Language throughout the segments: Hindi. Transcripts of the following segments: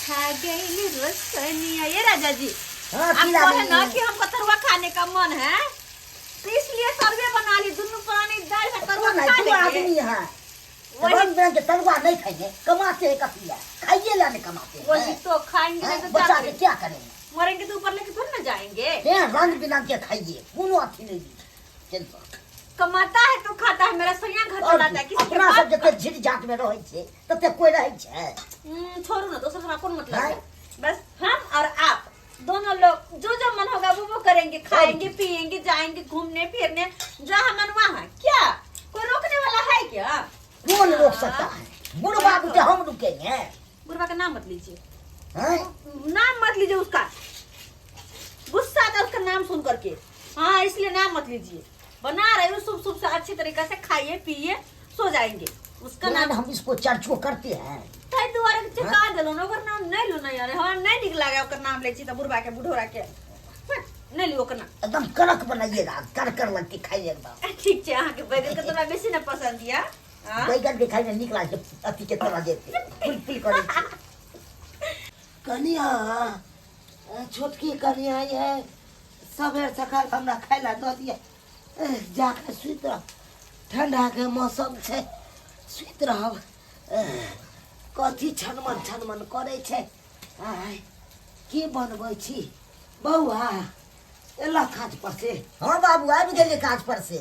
खा गई रोशनिया। ये राजा जी हाँ, आपको है ना कि हमको तरुआ खाने का मन है तो इसलिए तरुआ बना ली। दोनों पुरानी दाल का तरुआ खा लेंगे। आदमी है रंग बिरंग के तरुआ नहीं खाएंगे, कमाते हैं कपिया, खाइए लाने कमाते हैं। वही तो खाएंगे नहीं तो क्या बचा के करेंगे? क्या करेंगे? मरेंगे तो ऊपर लेके थोड़ी ना जाएंगे। रंग बिरंग के खाइए, कोनो अथी नहीं दी। कमाता है तो खाता है। मेरा सैया घर चलाता है किसी के अपना सब बाप जते झिट जाट में रहे छे तते कोई रहे छे। छोड़ो ना, दोस्तों से कौन मतलब है? हाँ। बस हम और आप दोनों लोग जो जो मन होगा वो करेंगे, खाएंगे पिएंगे, जाएंगे घूमने फिरने जहाँ मन वहाँ। क्या कोई रोकने वाला है क्या? कौन रोक सकता है? बुढ़वा के हम रुकेंगे? बुढ़वा का नाम मत लीजिए, हैं? नाम मत लीजिए उसका। गुस्सा आता है उसका नाम सुन करके। हाँ, इसलिए नाम मत लीजिए। बना रहे हो शुभ शुभ से अच्छी तरीके से खाइए पिए सो जाएंगे। उसका नाम हम इसको चर्चो करते हैं। ताई दुआरे के चिता देलो न, ओकर नाम नहीं लो ना यार। हां नहीं निक लागे ओकर नाम ले छी त बुढ़वा के बुढ़ोरा के नहीं लियो ओकर नाम। एकदम कड़क बनाइएगा, कर लगती खाइए एकदम। ठीक छे। अहाँ के बैगन के तोरा बेसी न पसंद या? हां बैगन दिखाई में निकला के अति के तरह देते फुल फुल करे छी। कनिया छोटकी कनिया ये सबेर सकाल हमरा खाइला द दिए, जाके सुत रह। ठंडा के मौसम छे, सुत रहब। कथी छनमन छनमन करे छे? आय की बनबै छी बौआ? एला काज पर से? हां बाबू आबि गेलिए काज पर से।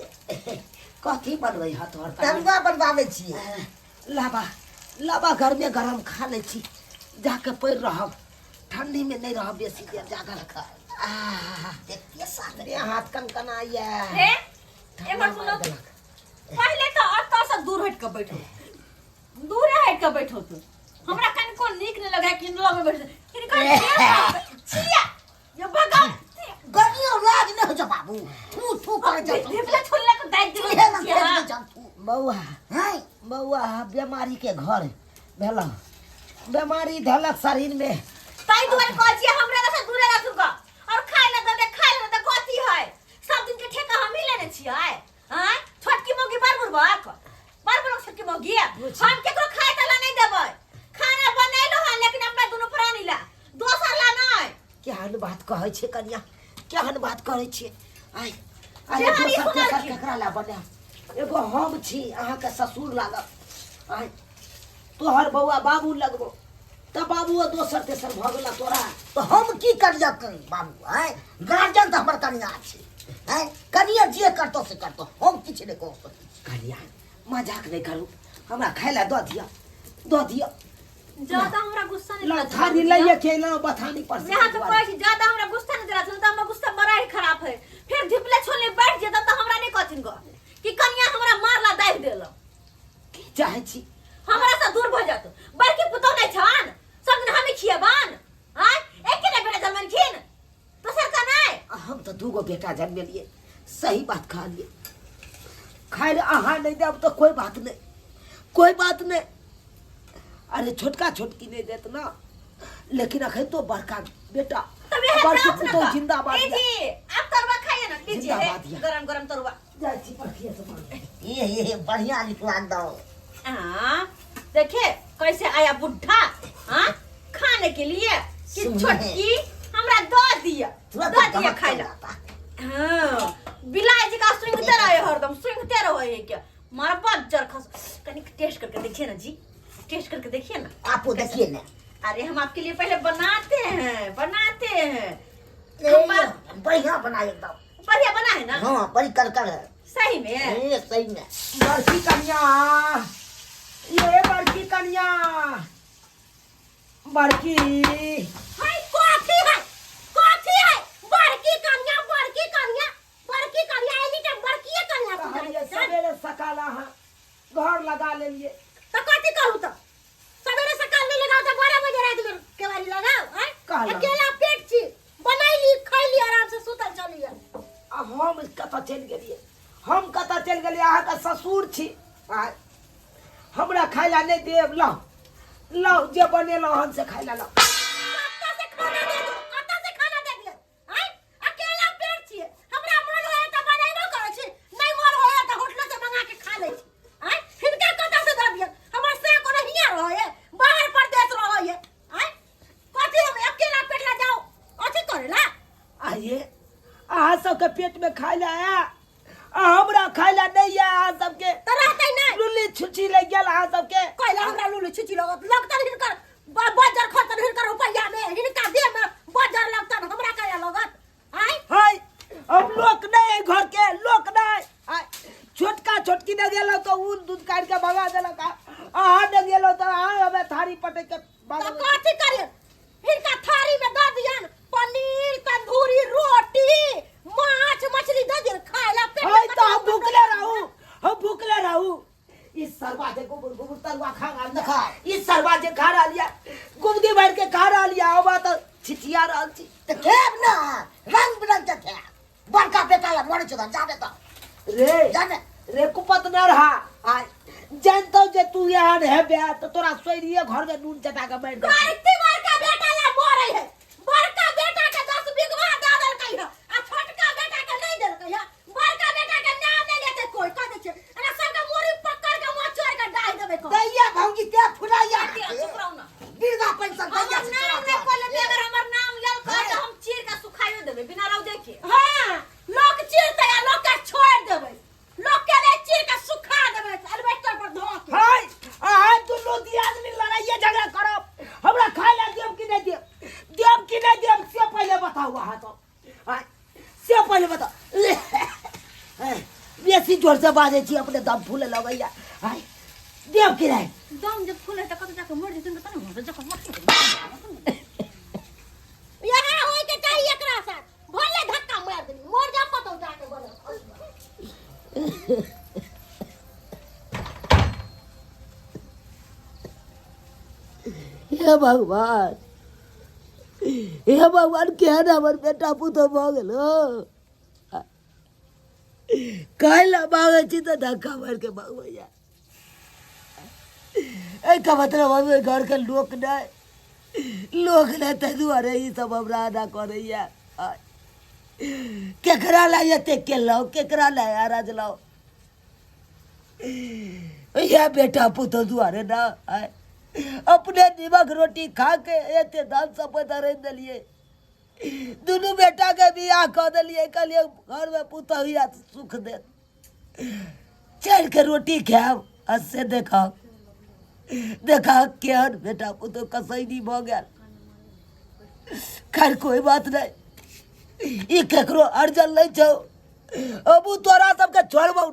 कथी बनबै ह तोहर? तरुआ बनबाबै छी। लाबा लाबा घर में गरम खा ले छी, जाके पैर रहब। ठंडी में नहीं रहब बेसी देर जागल खा। देखिए सामने हाथ कनकनाइया। हे एमर सुनो, पहले तो अत्ता से दूर हट के बैठो, दूर हट के बैठो। तू हमरा कन को नीक न लगा कि लग में बैठ छिया ये भगा गनियो लाज न हो जा बाबू। तू तू कर जा, ढेपला छोड़ला के दाइ दे। बौआ हैं बौआ बीमारी के घर भेला, बीमारी धलक शरीर में। ताई दुआरे कहै छी हमरा से दूर रखू का और खाइ ल दे कथी है? सब दिन के ठेका हम ही लेने छियै। हैं छोटकी मोगी बार बुरबक छोटकी मोगी हम केकरो खाइ त ला नहीं देबै। खाना बनैलो है लेकिन हमरा दुनु प्राणी ला, दोसर ला नहीं। केहन बात कहै छे कन्या, केहन बात करै छे? आय जे हम ई सुनल छी। केकरा ला बना? एगो हम छी अहाँ के ससुर लागब। आय तोहर बौआ बाबू लगबो त बाबू दोसर तेसर भ गेला तोरा तो हम की करिया बाबू? आय गार्जियन त हमर कन्या छी। आय कन्या जे करतो से करतो, हम किछ नहीं कहब। कन्या मजाक नहीं करू, हमरा खाइला द दिया। ज्यादा हमरा गुस्सा नहीं ला थारी लइए के ना बथानी पर से। यहाँ तो कहै छी ज्यादा हमरा गुस्सा नहीं दिला त हमरा गुस्सा बड़ा ही खराब है। फिर ढिपले छोले बैठ जेता त हमरा नहीं कहथिन ग कि कन्या हमरा मारला दाइ देलो। की चाहे छी? हमरा से दूर भ जात। बड़की पुतो नहीं छन, सब दिन हम ही खियाबान। हां एके ने बेटा जन्मन खिन तो सर का नहीं। हम तो दूगो बेटा जन्म लिए, सही बात कहा लिए। खाइल आहार नहीं देब तो कोई बात नहीं, कोई बात नहीं। अरे छोटका छोटकी नहीं देत ना, लेकिन अखन तो बड़का बेटा बड़की पुतो जिंदाबाद। ए जी आप तरुआ खाइए ना, लीजिए जिंदाबाद या। गरम गरम तरुआ। जाय छी पखिए से ये बढ़िया निकला दो। हां देखिए कैसे आया बुढ़ा। हां खाने के लिए कि छोटकी हमरा दो दिया खाइला। हां बिलाई जी का सुंघते रहे, हरदम सुंघते रहे क्या मारा बात चरखस। कनी टेस्ट करके देखिए ना जी, टेस्ट करके देखिए ना। आप देखिए ना। अरे हम आपके लिए पहले बनाते हैं बढ़िया बनाए एकदम बढ़िया बना है ना? हाँ बड़ी करकर है सही में सही में। बड़की कन्या, ये बड़की कन्या, बड़की हाय कॉफी है बड़की कन्या एनी टाइम बड़की कन्या सवेरे सकाल घर लगा लेलिए तो कथी कहू तो सवेरे सकाल नहीं लगाओ तो 12 बजे रात में केवारी लगाओ। हैं अकेला पेट छी बनैली खैली आराम से सुतल चलिए। हम कतऽ चलि गेलिए? हम कतऽ चलि गेलिए? अहाँ का ससुर छी। हमरा खाइला नहीं देब। लाओ जे बनेलो हम से खाइला लाओ। अहाँ सबके पेट में खाए ला आया हमरा खाए ला नहीं है अहाँ सबके तो रहते नहीं लुल्ली छुच्छी ले गेल अहाँ सबके कहला हमरा लुलु छुची लगता हिनकर बाजार खतर हिनकर रुपया में हिनका दे में बाजार लगता हमरा कया लगत आई हाय अब लोक नहीं है घर के लोक नहीं आय, छोटका छोटकी न गेलो तो ऊन दूध काट के भगा देलक अहाँ न गेलो तो अहाँ हमें थारी पटक के तो कथी करिए हिनका थारी में दे दियन पनीर तंदूरी रोटी माछ मछली दे दियन खाएला पेट हाय तो हम भूखले रहू इस सरवाजे को गुबुर तरवा खा ना खा इस सरवाजे खा रहा लिया गुबदी बैठ के खा रहा लिया अब तो छिचिया रहल छी तो खेब ना रंग बिरंग के थे बड़का बेटा ला मोड़ चुदा जाने तो रे जाने रे कुपत न रहा आय जानतो जे तू यहाँ है बे तो तोरा सोइरिए घर में नून चटा के बैठ कहती बड़का बेटा ला मोरे है बड़का बेटा के 10 बिगवा दे देल कहिया आ छोटका बेटा के नहीं देल कहिया बड़का बेटा के नाम नहीं लेते कोई कह दे छे अरे सब के मोरी पकड़ के मुंह चोर के डाल देबे को दैया भौजी ते फुलाया चुप रहो ना बिरगा पेंशन दैया हमर नाम नहीं कोले भी अगर हमर नाम लेल कह तो हम चीर के सुखाइयो देबे बिना रौ देखे हां लोग चीरते या लोग के छोड़ देबे लोग के नहीं चीर के सुखा देबे अल्बेस्टर पर धो के हाय हाय तू लोदी आदमी लड़ाइए झगड़ा करब हमरा खाए ला देब कि नहीं देब से पहले बताओ वहां तो हाय से पहले बताओ बेसी जोर से बाजे छी अपने दम फूले लगैया हाय देब कि नहीं दम जब फूले त कत जाके मर जतन त न जक मर यहाँ होय के चाहिए एकरा साथ भले धक्का मार देनी मर जा पतो जाके बोले हे भगवान केहन हमर बेटा पुतो भ गेलो कहला मांगे छी तो धक्का मार के मांगबैया का मतलब हमें घर के लोक नहीं ते दुआरे ई सब हमरा आदा करैया केकरा ला एते केलौ केकरा ला आराज लाओ या बेटा पुतो दुआरे ना आय अपने निमक रोटी खा के एते दान सपत रह दिलिए दुनू बेटा के बियाह कर दिलिए कहलिए घर में पुतो हिया सुख दे चल के रोटी खाओ से देखा केहन बेटा पुतो कसैनी भ गेल खैर कोई बात नहीं ई केकरो अर्जन नहीं छौ अब तोरा सबके छोड़बौ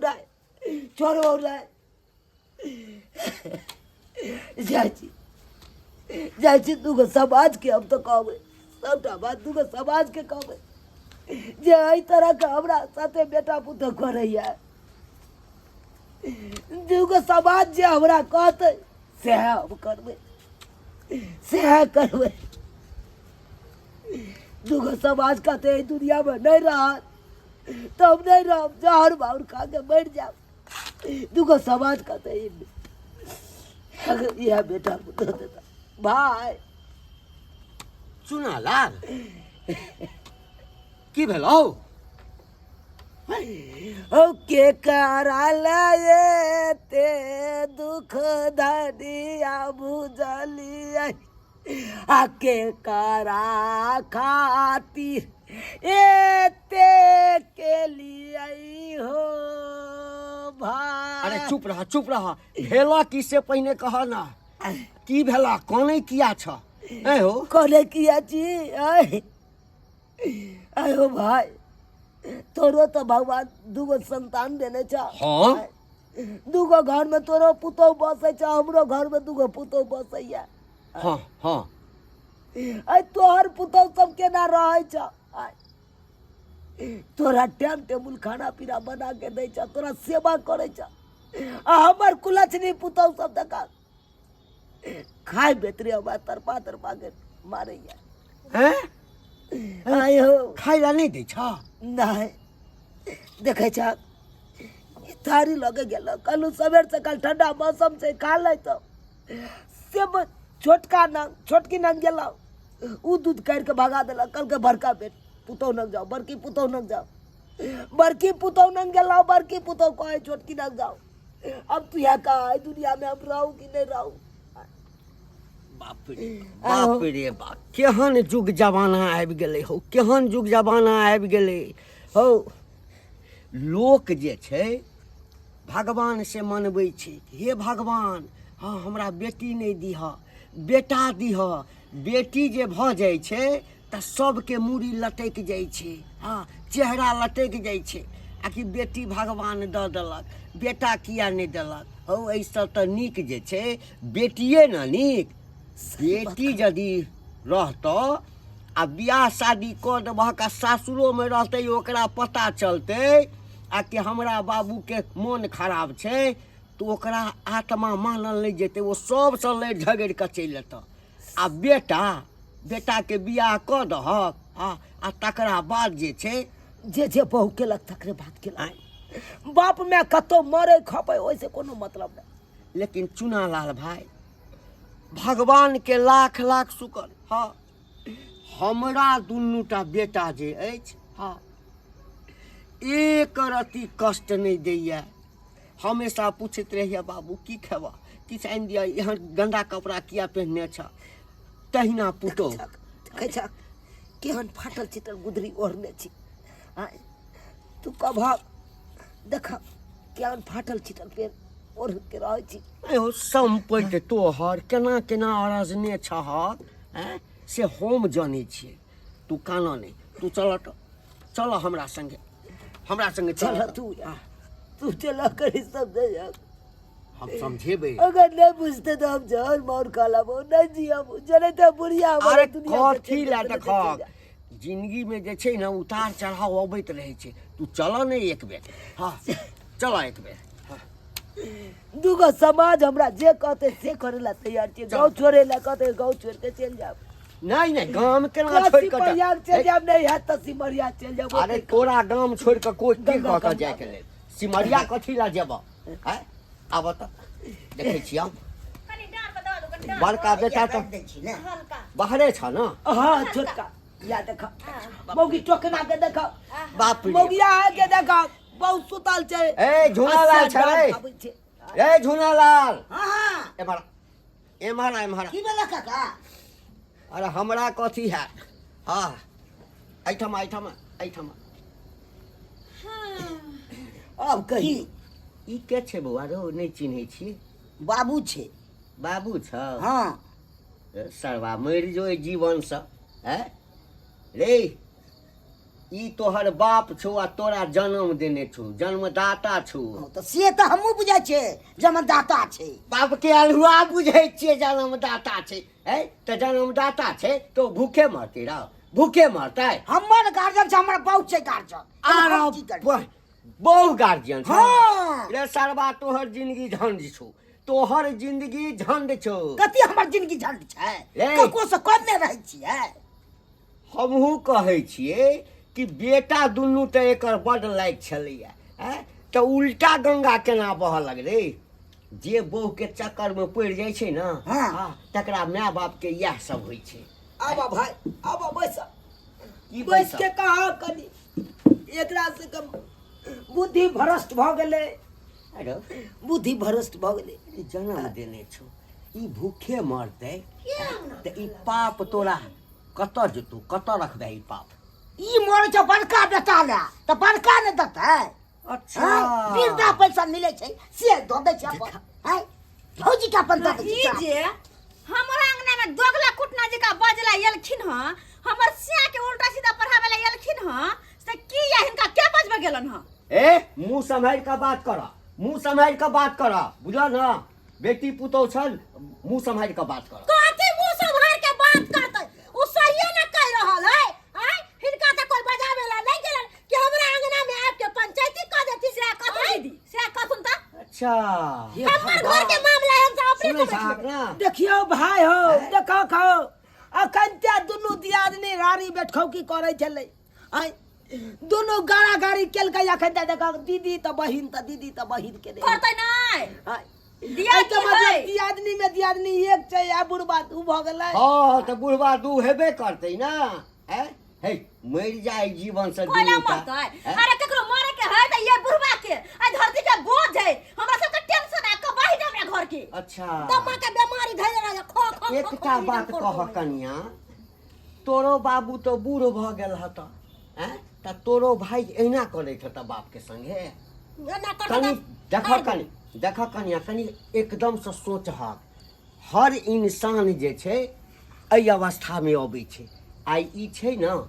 नहीं जाइ छी तू समाज के हम तो कहबै सबटा बात तू समाज के कहबै जे एहि तरह के हमरा साथे बेटा पुतो करैया तू समाज जे हमरा कहतै सएह हम करबै दूगो समाज कहते दुनिया में नहीं रहा तो हम नहीं रह जहर बाउर खा के मर जाओ दूगो समाज कहते यह बेटा पुतो देता भाई सुना लाल की भेलो के कराले ते दुख धनिया बुझलिए आके करा खातिर एते के लिए हो भाई अरे चुप रहा भेला की से पहले कहा ना की भेला कौन किया छ ए हो कौने किया जी आयो भाई तोरो तो भगवान दूगो संतान देने छ हाँ दूगो घर में तोरो पुतौ बसे छ हमरो घर में दूगो पुतौ बसैया हाँ आई तोहर पुतौ सब केना रहे छ तोरा टाइम टेबुल खाना पीना बना के दे छ तोरा सेवा करे छ आ हमर कुलछनी पुतौ सब देखा खाए बेतरे हमरा तरपा के मारैया हैं आयो खाई ला नहीं दै छ नहीं देखे छ थारी लगे गेल कल सवेर से कल ठंडा मौसम से खा ले तो से छोटकी नंग गेल उ दूध काट के भगा देल कल के बड़का बेट पुतौ नंग जाओ बड़की पुतौ नंग जाओ बड़की पुतौ नंग गेल बड़की पुतौ कहे छोटकी नंग जाओ अब तू यहाँ का दुनिया में हम रहू कि नहीं रहू बाप रे बाप केहन जुग जमाना आबि गेलै हो, केहन जुग जमाना आबि गेलै हो। लोक जे छै भगवान से मनबै छै, हे भगवान हाँ हमरा बेटी नहि दीह, बेटा दीह। बेटी जे भऽ जाइ छै तऽ सबके मूड़ी लटकि जाइ छै, हाँ चेहरा लटकि जाइ छै। आ कि बेटी भगवान दऽ देलक, बेटा किया नहि देलक हौ। एहिसँ तऽ नीक जे छै बेटिए ने नीक। बेटी यदि रहतऽ आ बियाह शादी कऽ देबहक आ सासुरोमे रहतै, ओकरा पता चलतै आ कि हमरा बाबूके मोन खराब छै तऽ ओकरा आत्मा मानल नहि जेतै, ओ सबसँ लड़ि झगड़ि कऽ चलि अयतऽ। आ बेटाके बियाह कऽ दहक आ तकरा बाद जे छै जे बहू केलक तकरे बात केलक। बाप माय कतौ मरे खपे ओहिसे कोनो मतलब नहीं। लेकिन चुनालाल भाई भगवान के लाख लाख शुक्र, हाँ हमरा दुनूटा बेटा जे अछि हाँ एक रत्ती कष्ट नहीं दैया। हमेशा पूछैत रहिए बाबू की खेबा, किछु आनि दिया, यहाँ गंदा कपड़ा किया पहनने छ। तहिना पुतौ देखै छ केहन फाटल चिटल गुदरी ओढ़ने छी। तू कभक देख केहन फाटल चिटल पेड़ ओढ़ के रहै छी। हो संपत्ति तोहर केना केना अरजने छहक से हम जानै छियै। तू काना नहीं, तू चल हमरा संगे चल तू चला करी समझे। हम समझेबै। अगर नहीं बुझते तो हम जहर मार खा लेबो, नहीं जियब जने तो बुढ़िया। अरे कथी ला देखक जिंदगी में जे छै ना उतार चढ़ाव अबैत रहै छै। तू चल नहीं एक बेर, हाँ चल एक बेर। दूगो समाज हमरा जे कहते से करे ला तैयार छै। गाँव छोड़े ला कहते गाँव छोड़ के चल जाब। नहीं गाम केना छोड़ के चल जाब, नहीं है तो सिमरिया चल जाब। अरे तोरा गाम छोड़ के कोई के कह के जाय के लेल सिमरिया कथी ला जेब हैं। आब त देखै छी हम कनी डार पर दऽ दो, कनी डार बड़का बेटा तो हल्का। बाहरे छ ना। हाँ छोटका या देख मौगी टोकना के देख, बाप रे मौगिया के देख बहुत सुतल छै। ए झुनालाल छ रे, ए झुनालाल। हाँ एम्हर की भेल काका? अरे हमरा कथी है हाँ ऐठमा अब कही ई के छै बौआ रो, नहीं चिन्है छी। बाबू छै। बाबू छ हाँ सरवा मरि जो जीवन से हैं रे। ई तोहर बाप छौ आ तोरा जन्म देने छौ, जन्मदाता छौ। तो से तो हमहू बुझे छे जन्मदाता छे। बाप के अलहुआ बुझै छियै जन्मदाता छै है। तो जन्मदाता छै तो भूखे मरतै रह, भूखे मरतै। हमर गार्जियन छे, हमर बहुत छे गार्जियन। हम की करबै? बहु गार्जियन छौ। हाँ रे सरवा तोहर जिंदगी झंड छौ, तोहर जिंदगी झंड छौ। कथी हमर जिंदगी झंड छे? रे। ककरो से कम नहीं रहै छियै। हमहूँ कहै छियै कि बेटा दुनू तऽ एकर बड्ड लायक छलैया तऽ उल्टा गंगा केना बहऽ लगलै। जे बहू के चक्कर में पड़ि जाइ छै ना हाँ। तकरा माय बाप के इएह सब होइ छै। आबा भाई आबा बैस की बैस के कहा कनी एकरा से कम बुद्धि भ्रष्ट भ गेलै। अरे बुद्धि भ्रष्ट भ गेलै। जन्म देने छौ, ई भूखे मरतै तऽ ई पाप तोरा कतऽ जेतौ, कतऽ रखबै ई पाप। ई मोर छे बड़का बेटा ले तो बड़का ने देतै। अच्छा वृद्धा पेंशन मिले छे से दो दे छे अपन। हैं भौजी का अपन दे ई छे। जे हमरा अंगना में दोगला कुटना जी का बजला एलखिन ह, हमर सिया के उल्टा सीधा पढ़ावे ला एलखिन ह, से की या हिनका के बजबे गेलन ह। ए मुंह संभाल के बात कर, मुंह संभाल के बात कर, बुझल ना। बेटी पुतौ छन, मुंह संभाल के बात कर। कथी मुंह संभाल के बात करतै? उ सहिए न कह रहल है। हैं हिनका त कोई बजावे ला नहीं गेलन कि हमरा अंगना में आब के पंचायती क देती से कथी दीदी से कथुन त। अच्छा हमर घर के मामला हम सब अपने सुनै समझ छाक ना। देखियो भाई हो देखो खाओ अखन त्या दुनू दियादनी रारी बैठौकी करे छलै। आई दोनों गाड़ा गाड़ी केलकै। अखन त्या देखो दीदी त बहिन के दे करतै नहीं दिया के मतलब दियादनी में दियादनी एक छै आ बुढ़बा दू भ गेलै। हाँ तो बुढ़वा दू हेबे करतै ना। हे मरि जाए जीवन से कोला दुनूटा। मरतै। अरे केकरो मारे के है त ये बुढ़वा के आ धरती के बोझ है, हमरा सब के टेंशन है कबाही हमरा घर के। अच्छा दमा के बीमारी धैले रह खो एकटा बात कह कनिया, तोरो बाबू तो बूढ़ भ गेल हत, त तोरो भाई एना करैत हत बाप के संगे। कनी देख कनिया, कनी एकदम से सोचहक। हर इंसान जे छै एहि अवस्था में अबै छै। आइ ई छै न,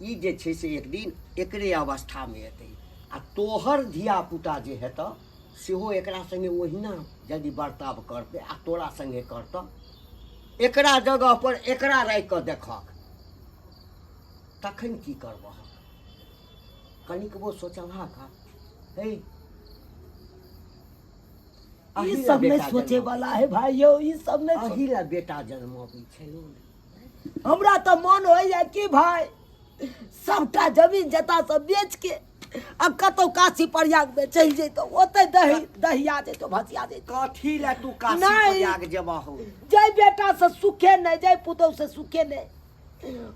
ई जे छै से एक दिन एकरे अवस्था में एतै। आ तोहर धिया पुता जे हेत सेहो एकरा संगे ओहिना यदि बर्ताव करतै आ तोरा संगे करत, एकरा जगह पर एकरा राखि कऽ देखक, तखन की करबह? कनिक वो सोचलहा का हे ई सब नहीं सोचे वाला है भाइयों, ई सब नहीं। अही ला बेटा जन्माबै छै लोग। हमरा तो मन होइए कि भाई सबटा जमीन जता सब बेच के आ कतौ काशी प्रयाग में चल जैतो, ओते दहिया जैतो, भसिया जैतो। कथी ला तू काशी नहीं। प्रयाग जेबा हो? जय बेटा से सुखे नहीं, जय पुतौ से सुखे नहीं,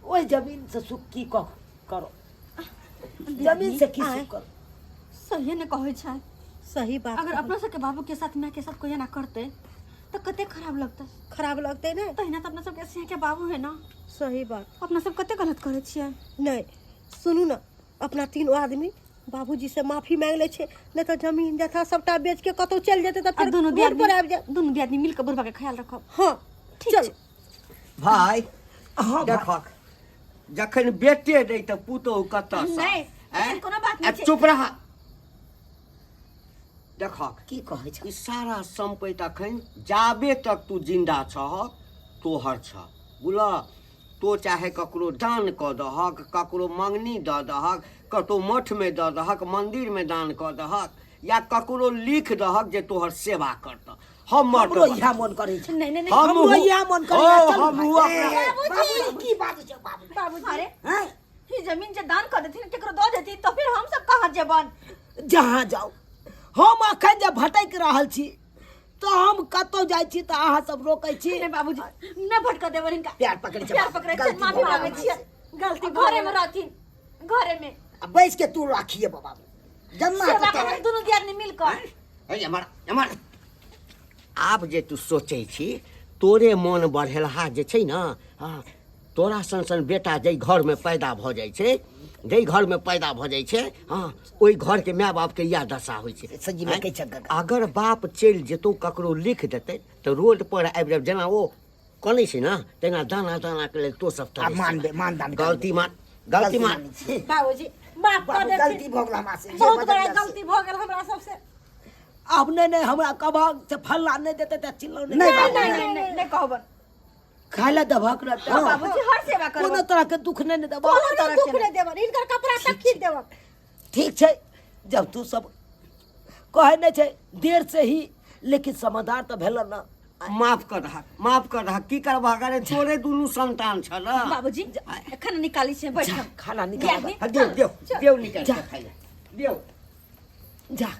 ओई जमीन से सुख की करो, जमीन से की सुख करो। सही ने कहै छै। सही बात। अगर अपना सबके बाबू के साथ माँ के साथ कोई ना करते तो कते खराब लगता। खराब लगते ना, तहिना तो अपना सबके सिंह के बाबू है ना। सही बात। अपना सब कते गलत करे छियै। नहीं सुनू ना, अपना तीनों आदमी बाबूजी से माफी मांग ले छे, नहीं तो जमीन जथा सबटा बेच के कतौ चल जेते तो फिर दोनों रोड पर आबि जाए। दोनों दियादनी मिल के बुढ़वा के ख्याल रखब। हाँ चल भाई हाँ देखक, जखन बेटे दै त पुतौ कतऽ सँ? नहीं, एहन कोनो बात नहीं छै। चुप रह। देखक, की कहै छै? ई सारा संपत्ति अखन जाबे तक तू जिंदा छह तोहर छ, बुझल? तो चाहे ककरो दान कऽ दहक, ककरो मंगनी दऽ दहक, कतौ मठ में दऽ दहक, मंदिर में दान कऽ दहक, या ककरो लिख दहक जे तोहर सेवा करत। हमरो इहा मन करै छै। नहीं नहीं नहीं हमरो इहा मन करै छै। चल हम भाई। बाबूजी की बात छै बाबू? बाबूजी अरे हैं? ई जमीन जे दान कर देथिन केकरो दऽ देथिन तो फिर हम सब कहाँ जेबन? जहाँ जाओ, हम अखन जे भटक रहल छी तो हम कतौ जाइ छी तो अहाँ सब रोकै छी। नहीं बाबूजी न भटक देबन इनका। प्यार पकड़े छै, प्यार पकड़े छै, गलती माफी भऽ मांगे गेल छियै। गलती घरे में रहथिन, घरे में आ बैस के तू राखिए बाबा, जन्ना सेवा के करब दोनों दियादनी मिल कर। आब जे तू सोचै छी, तोरे मन बढ़ेलहा जे छै न, तोरा सन सन बेटा जै घर में पैदा भऽ जाइ छै, जै घर में पैदा भऽ जाइ छै, ओहि घर के माय बाप के इएह दशा होइ छै। सही में कहै छै। अगर बाप चलि जेतौ ककरो लिख देतै तऽ रोड पर आबि जाब, जेना ओ कनै छै न तेना दाना दाना के लेल तो सब आ मानदान गलती मान। बाबूजी माफ कर दे। गलती भऽ गेल हमरा से, बहुत बड़ा गलती भ गेल हमरा सबसे। अब नहीं हमरा कबाब से फल्ला नहीं देते त चिल्लो नहीं। नहीं कहबन। खाए ला दबक रहता। बाबूजी हर सेवा करब। कोनो तरह के दुख नहीं देबो। कोनो दुख नहीं देबन, इनकर कपड़ा तक खींच देबन। ठीक छै, जब तू सब कहे नहीं छै देर से ही, लेकिन समझदार तो भेल ना। माफ कर दहक, माफ कर दहक। की करबा करे, तोरे दुनू संतान छ न। बाबूजी खाना निकाली से बैठ। खाना निकाल। देव निकाल के खाइ ले। देव जा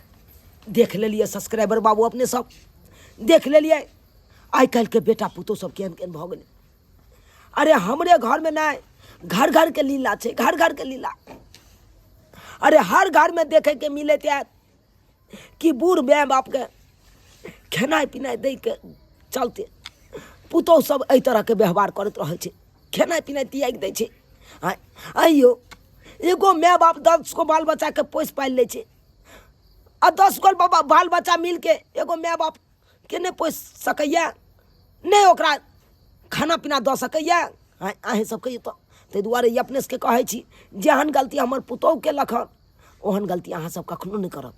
देख ले लिए सब्सक्राइबर बाबू, अपने सब देख ले लिए आई कल के बेटा पुतो सब केहन केहन भ गेले। अरे हमरे घर में ना, घर घर के लीला छै, घर घर के लीला। अरे हर घर में देखे के मिले थे कि बूढ़ माय बाप के खेनाई पिनाई दे के चलते पुतौ सब एहि तरह के व्यवहार करत रहे छै, खेनाई पिनाई तियाग दै छै। आइयो एगो माय बाप 10 गो बाल बच्चा के पोस पाल ले छै, आ 10 गो बाल बच्चा मिल के एगो माय बाप के नहीं पोस सकैया, नहीं ओकरा खाना पीना दऽ सकैया। अहें सब कहियो तो ताहि दुआरे ई अपने के कहै छी, जेहन गलती हमर पुतौह के लखन ओहन गलती अहाँ सब कखनो नहीं करब।